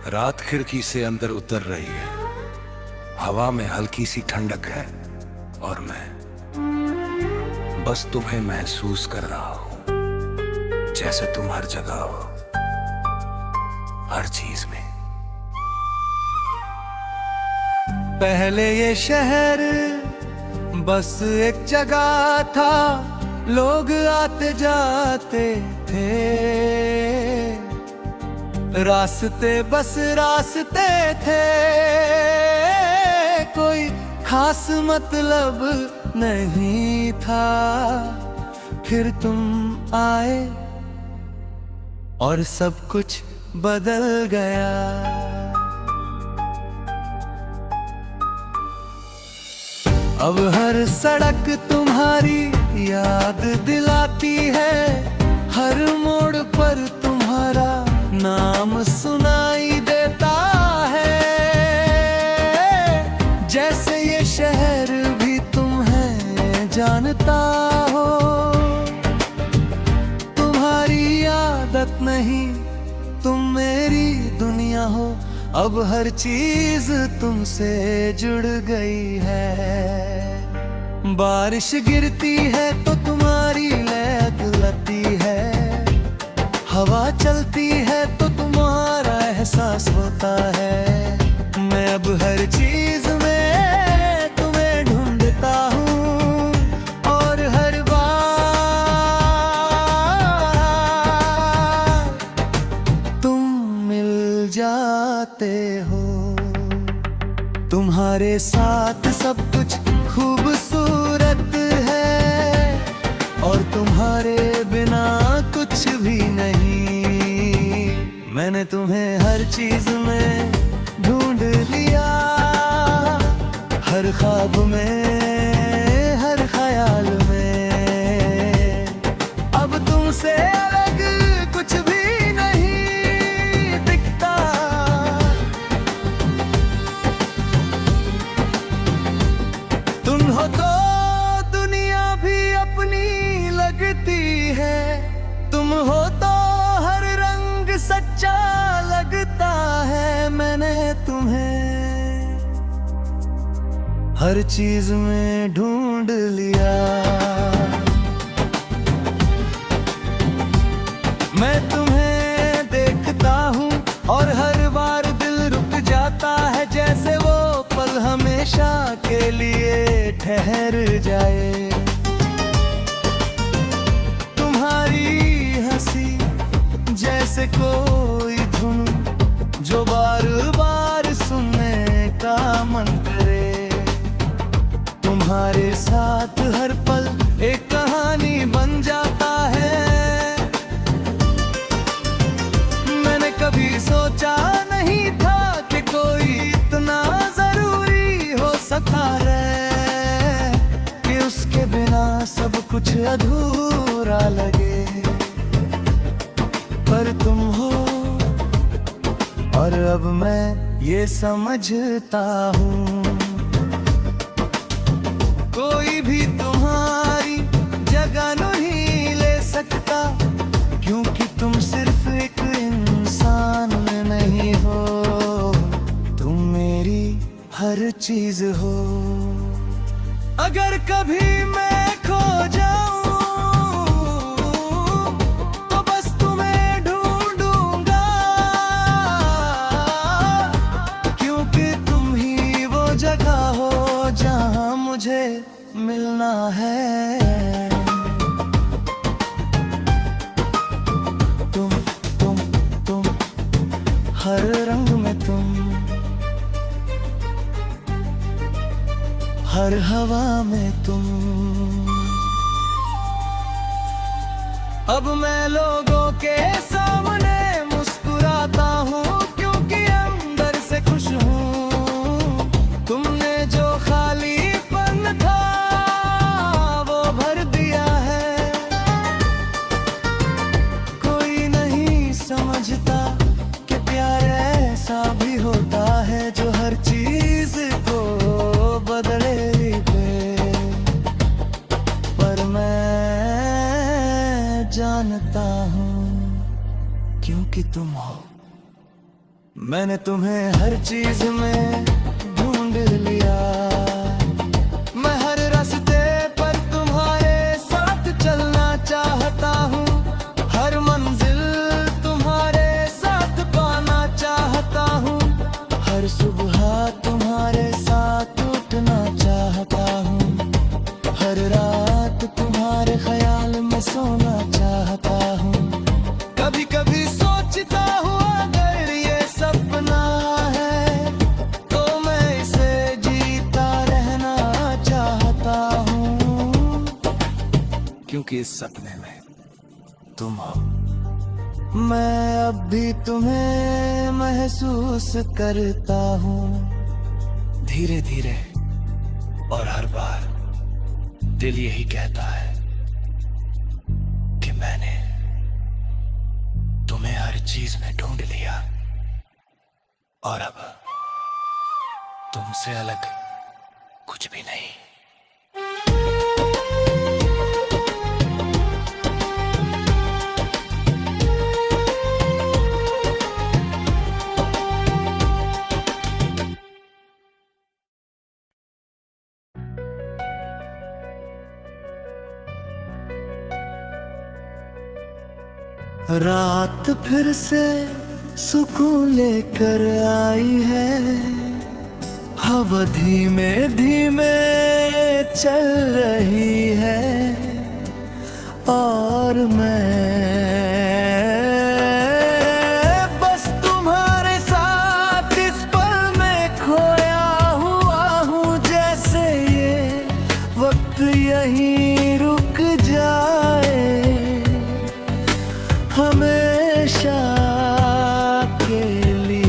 रात खिड़की से अंदर उतर रही है, हवा में हल्की सी ठंडक है और मैं बस तुम्हें महसूस कर रहा हूं, जैसे तुम हर जगह हो, हर चीज में। पहले ये शहर बस एक जगह था, लोग आते जाते थे, रास्ते बस रास्ते थे, कोई खास मतलब नहीं था। फिर तुम आए और सब कुछ बदल गया। अब हर सड़क तुम्हारी याद दिलाती है, हर मोड़ पर तुम्हारा नाम सुनाई देता है, जैसे ये शहर भी तुम्हें जानता हो। तुम्हारी आदत नहीं, तुम मेरी दुनिया हो, अब हर चीज तुमसे जुड़ गई है। बारिश गिरती है तो तुम्हारी लहक लगती है, हवा चलती है तो तुम्हारा एहसास होता है। मैं अब हर चीज में तुम्हें ढूंढता हूँ और हर बार तुम मिल जाते हो। तुम्हारे साथ सब कुछ खूबसूरत है और तुम्हारे बिना कुछ भी नहीं। मैंने तुम्हें हर चीज में ढूंढ लिया, हर ख्वाब में, हर ख्याल में। अब तुमसे अलग कुछ भी नहीं दिखता। तुम हो तो दुनिया भी अपनी लगती है, तुम हो तो हर रंग सच्चा लगता है। मैंने तुम्हें हर चीज में ढूंढ लिया। मैं तुम्हें देखता हूँ और हर बार दिल रुक जाता है, जैसे वो पल हमेशा के लिए ठहर जाए। तुम्हारी हंसी जैसे कोई धुन जो बार बार सुनने का मन करे। तुम्हारे साथ हर पल एक कहानी बन जाता है। मैंने कभी सोचा नहीं था कि कोई इतना जरूरी हो सकता है, कि उसके बिना सब कुछ अधूरा लगे। पर तुम हो और अब मैं ये समझता हूँ, कोई भी तुम्हारी जगह नहीं ले सकता, क्योंकि तुम सिर्फ एक इंसान नहीं हो, तुम मेरी हर चीज हो। अगर कभी मैं खो जाऊं तो बस तुम्हें ढूंढूंगा, क्योंकि तुम ही वो जगह हो जहां मुझे मिलना है। तुम हर रंग में, तुम हर हवा में तुम। अब मैं लोगों के सामने मुस्कुराता हूँ, क्योंकि अंदर से खुश हूँ। तुमने जो खालीपन था वो भर दिया है। कोई नहीं समझता कि प्यार ऐसा भी होता है, जो हर चीज को बदले दे। पर मैं जानता हूँ, क्योंकि तुम हो। मैंने तुम्हें हर चीज में ढूंढ लिया। मैं हर रास्ते पर तुम्हारे साथ चलना चाहता हूँ, हर मंजिल तुम्हारे साथ पाना चाहता हूँ, हर सुबह तुम्हारे साथ उठना चाहता हूँ, हर रात तुम्हारे ख्याल में सोना चाहता हूँ। कभी कभी सोचता हूँ अगर ये सपना है तो मैं इसे जीता रहना चाहता हूँ, क्योंकि इस सपने में तुम हो। मैं अब भी तुम्हें महसूस करता हूँ, धीरे धीरे और हर बार दिल यही कहता है कि मैंने तुम्हें हर चीज में ढूंढ लिया और अब तुमसे अलग कुछ भी नहीं। रात फिर से सुकून लेकर आई है, हवा धीमे धीमे चल रही है और मैं बस तुम्हारे साथ इस पल में खोया हुआ हूँ, जैसे ये वक्त यहीं रुक जाए हमेशा के लिए।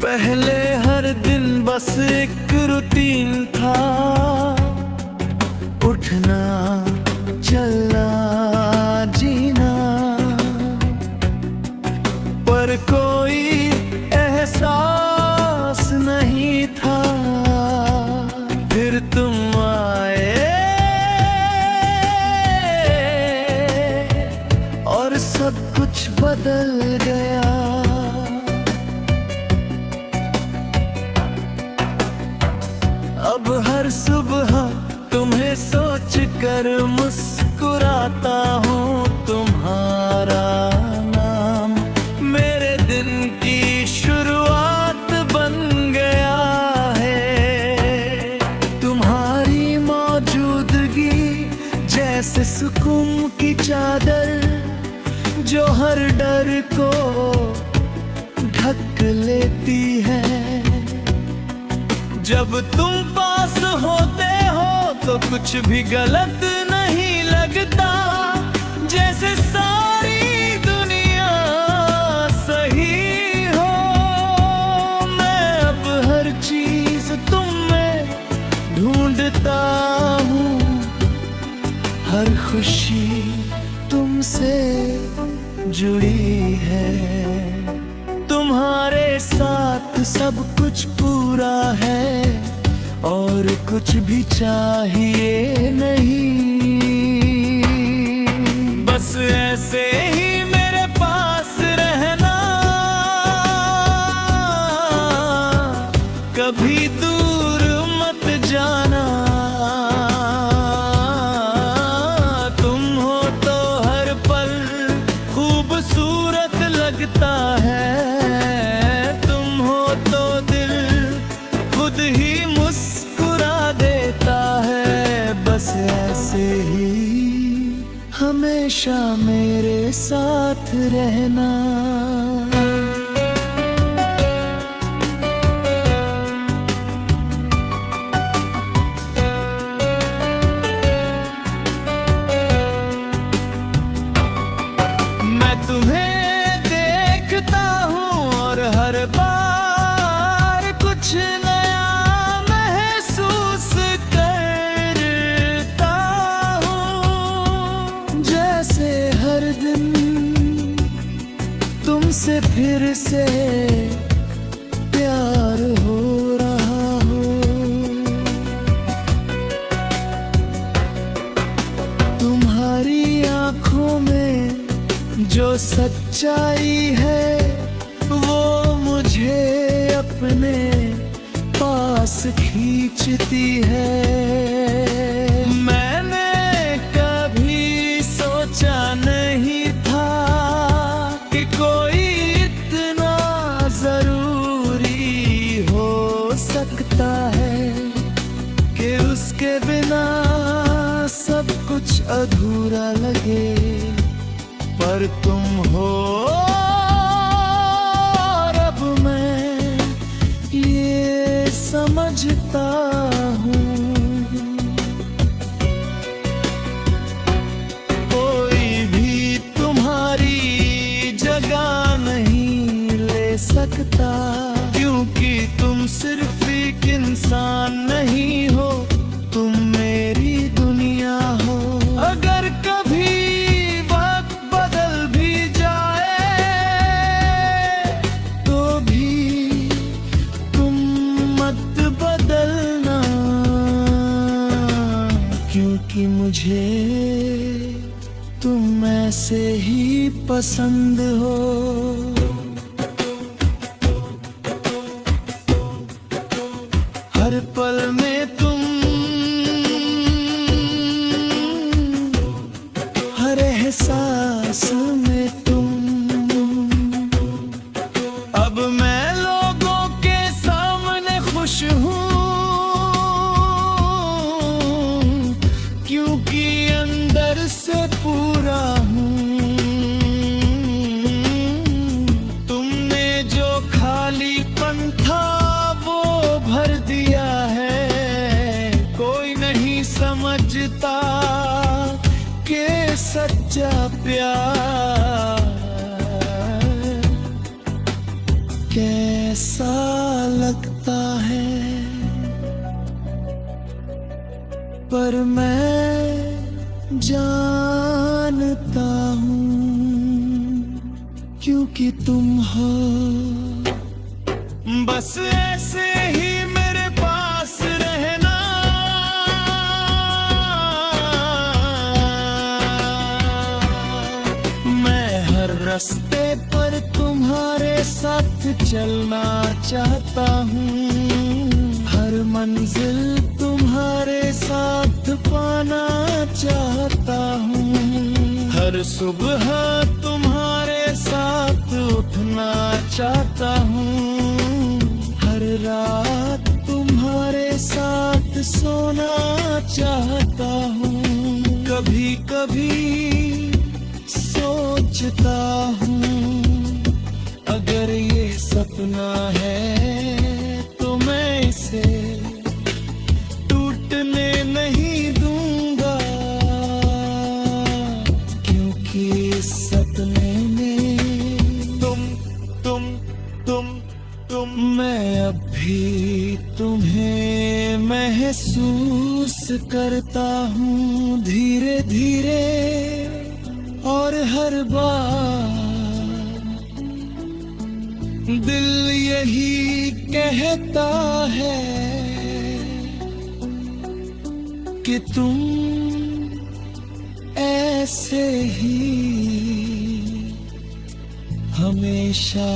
पहले हर दिन बस एक रूटीन था, उठना चलना जीना, पर कोई एहसास नहीं था। फिर तुम आए और सब कुछ बदल गया। अब हर सुबह तुम्हें सोच कर मुस्कुराता हूँ, तुम्हारा नाम मेरे दिन की शुरुआत बन गया है। तुम्हारी मौजूदगी जैसे सुकून की चादर जो हर डर को ढक लेती है। जब तुम पास होते हो तो कुछ भी गलत नहीं लगता, जैसे सारी दुनिया सही हो। मैं अब हर चीज तुम में ढूंढता हूँ, हर खुशी तुमसे जुड़ी है। तुम्हारे साथ सब कुछ पूरा है और कुछ भी चाहिए नहीं। बस ऐसे ही मेरे पास रहना, कभी दूर मत जाना। तुम हो तो हर पल खूबसूरत लगता है, तुम हो तो दिल खुद ही मुस्कुरा देता है। बस ऐसे ही हमेशा मेरे साथ रहना। मैं तुम्हें देखता हूँ और हर बार कुछ नया महसूस करता हूँ, जैसे हर दिन तुमसे फिर से प्यार हो रहा हो। तुम्हारी आंखों में जो सच्चाई है वो मुझे अपने पास खींचती है। मैंने कभी सोचा नहीं था कि कोई इतना जरूरी हो सकता है, कि उसके बिना सब कुछ अधूरा लगे। पर तुम हो और अब मैं ये समझता हूँ, कोई भी तुम्हारी जगह नहीं ले सकता, क्योंकि तुम सिर्फ एक इंसान नहीं हो, तुम मेरी दुनिया हो। अगर कभी कि मुझे तुम ऐसे ही पसंद हो। हर पल में तुम, हर एहसास में तुम। अब मैं लोगों के सामने खुश हूँ, क्योंकि अंदर से पूरा हूँ। तुमने जो खालीपन था वो भर दिया है। कोई नहीं समझता कि सच्चा प्यार कैसा लगता है। पर मैं जानता हूँ, क्योंकि तुम हो। बस ऐसे ही मेरे पास रहना, मैं हर रास्ते पर तुम्हारे साथ चलना चाहता हूँ। हर मंजिल तुम्हारे साथ पाना चाहता हूँ। हर सुबह तुम्हारे साथ उठना चाहता हूँ। हर रात तुम्हारे साथ सोना चाहता हूँ। कभी कभी सोचता हूँ, अगर ये सपना है तो मैं इसे टूटने नहीं दूंगा, क्योंकि इस सपने में तुम मैं अब भी तुम्हें महसूस करता हूँ, धीरे धीरे। और हर बार दिल यही कहता है कि तुम ऐसे ही हमेशा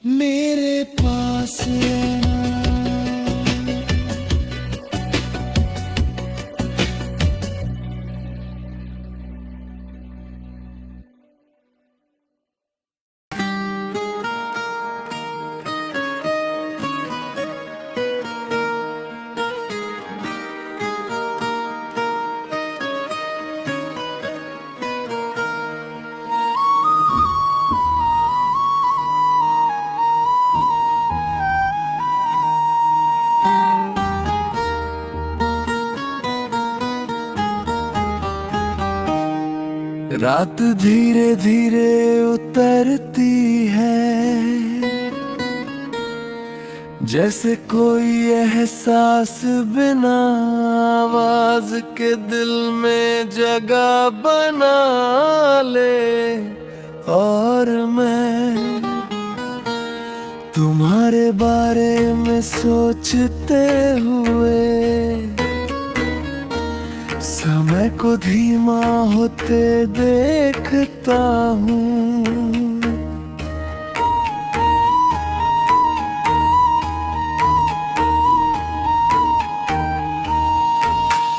मेरे पास रहना। रात धीरे धीरे उतरती है, जैसे कोई एहसास बिना आवाज के दिल में जगह बना ले, और मैं तुम्हारे बारे में सोचते हुए समय को धीमा होते देखता हूँ।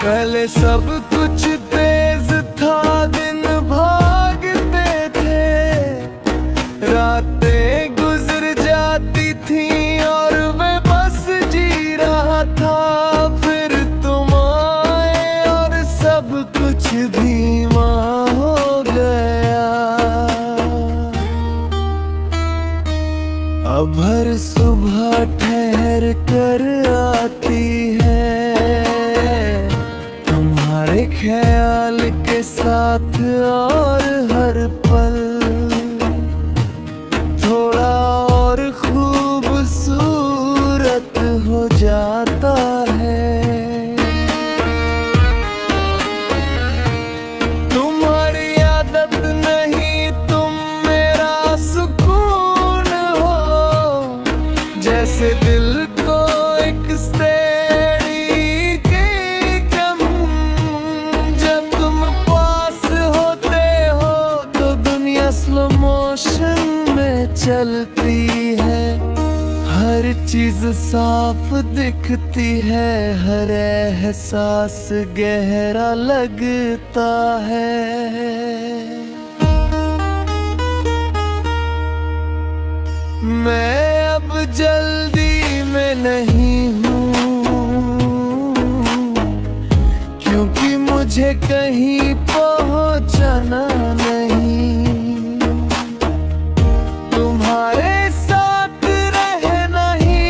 पहले सब कुछ तेज था, दिन भागते थे, रातें गुजर जाती थी और मैं बस जी रहा था। फिर तुम आए और सब कुछ धीमा हो गया। अब हर सुबह ठहर कर आती है, तुम्हारे ख्याल के साथ, और हर पल थोड़ा और खूबसूरत हो जाता है। तुम्हारी आदत नहीं, तुम मेरा सुकून हो, जैसे दिल को एक स्टेडी की कम। जब तुम पास होते हो तो दुनिया स्लो मोशन में चलती है, हर चीज साफ दिखती है, हर एहसास गहरा लगता है। मैं अब जल्दी में नहीं हूँ, क्योंकि मुझे कहीं पहुँचना नहीं। तुम्हारे साथ रहना ही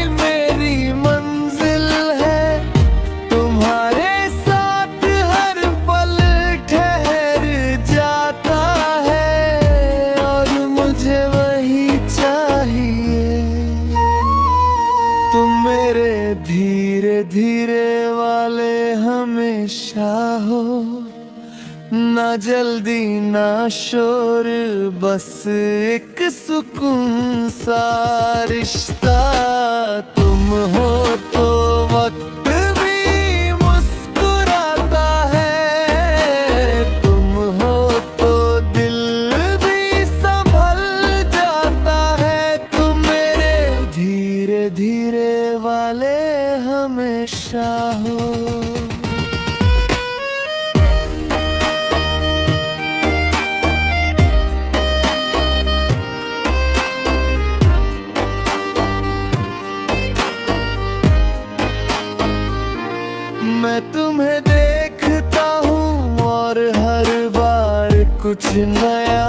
मेरी मंजिल है, तुम्हारे साथ हर पल ठहर जाता है, और मुझे वही चाहिए। तुम मेरे धीरे धीरे वाले हमेशा हो, ना जल्दी ना शोर, बस एक सुकून सा रिश्ता। तुम हो तो वक्त भी मुस्कुराता है, तुम हो तो दिल भी संभल जाता है। तुम मेरे धीरे धीरे वाले हमेशा हो। मैं तुम्हें देखता हूँ और हर बार कुछ नया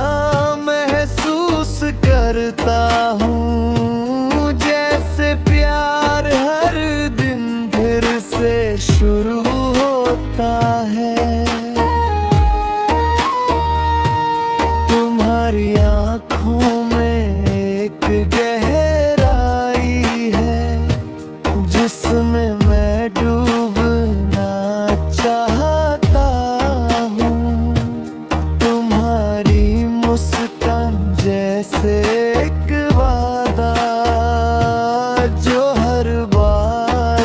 महसूस करता हूँ, जैसे प्यार हर दिन फिर से शुरू होता है। तुम्हारी आँखों में एक गहराई है, जिसमें मैं डूबना चाहता हूँ। तुम्हारी मुस्कान जैसे एक वादा, जो हर बार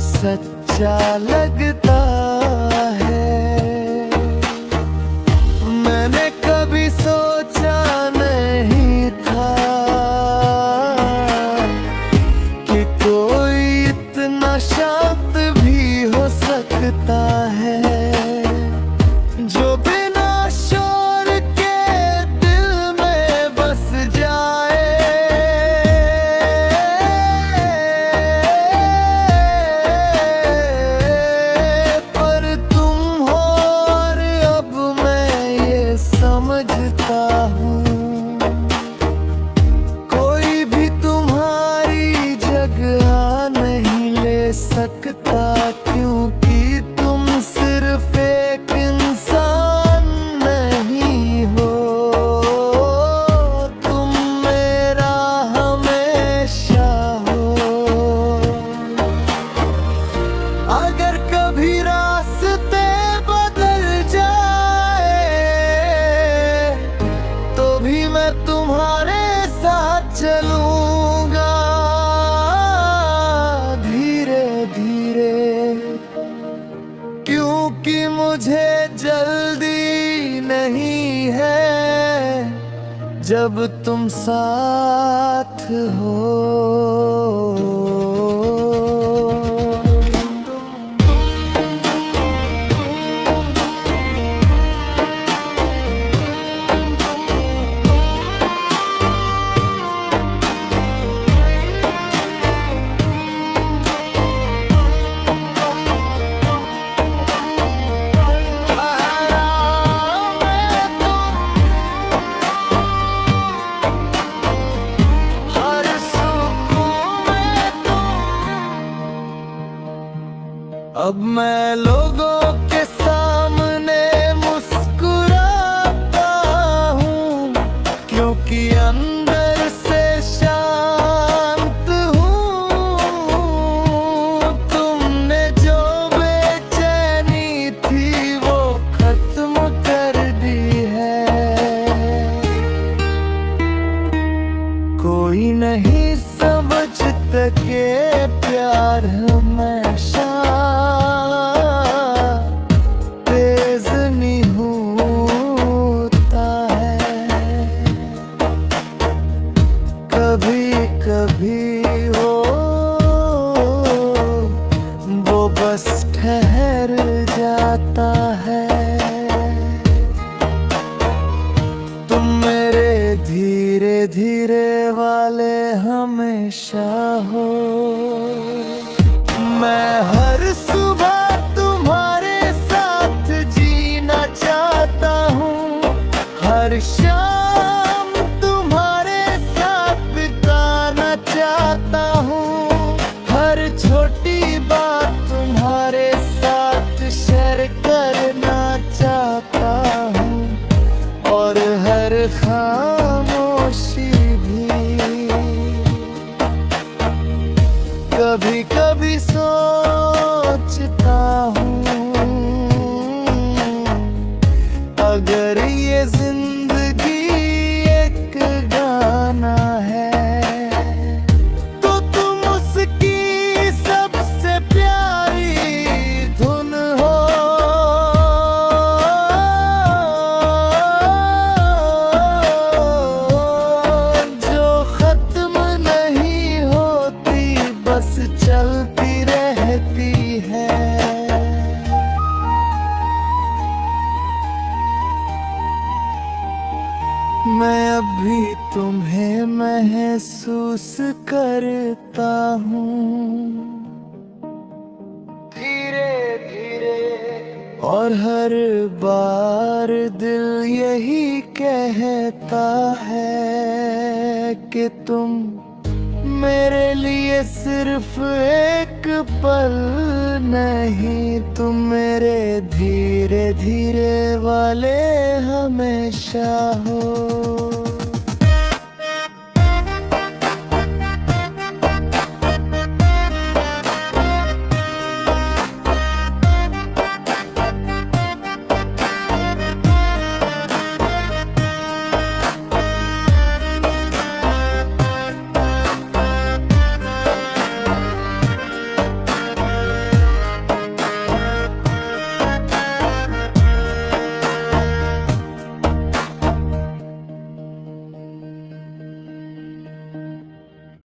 सच्चा लगता है। मैंने कभी सोचा नहीं था कि कोई इतना शांत भी हो सकता है, जो बिना शोर के दिल में बस जाए। पर तुम हो और अब मैं ये समझता हूँ, कोई भी तुम्हारी जगह नहीं ले सकता, क्योंकि तुम सिर्फ एक इंसान नहीं हो। तुम मेरा हमेशा हो। जब तुम साथ हो। अब मैं लोगों के सामने मुस्कुराता हूँ, क्योंकि अंदर से शांत हूँ। तुमने जो बेचैनी थी वो खत्म कर दी है। कोई नहीं समझ सके प्यार हमेशा तेज नहीं होता है। कभी कभी हो वो बस ठहर जाता है। तुम मेरे धीरे धीरे वाले हमेशा हो। मैं हर सुबह तुम्हारे साथ जीना चाहता हूँ, हर शाम तुम्हारे साथ बिताना चाहता हूँ, हर छोटी बात तुम्हारे साथ शेयर करना चाहता हूँ, और हर खामोशी भी। कभी कभी सोचता हूँ, अगर ये जिंदगी एक गाना है तो तुम उसकी सबसे प्यारी धुन हो। जो खत्म नहीं होती, बस चलती रहती है। मैं अभी तुम्हें महसूस करता हूँ धीरे धीरे, और हर बार दिल यही कहता है कि तुम मेरे लिए सिर्फ एक पल नहीं, तुम मेरे धीरे धीरे वाले हमेशा हो।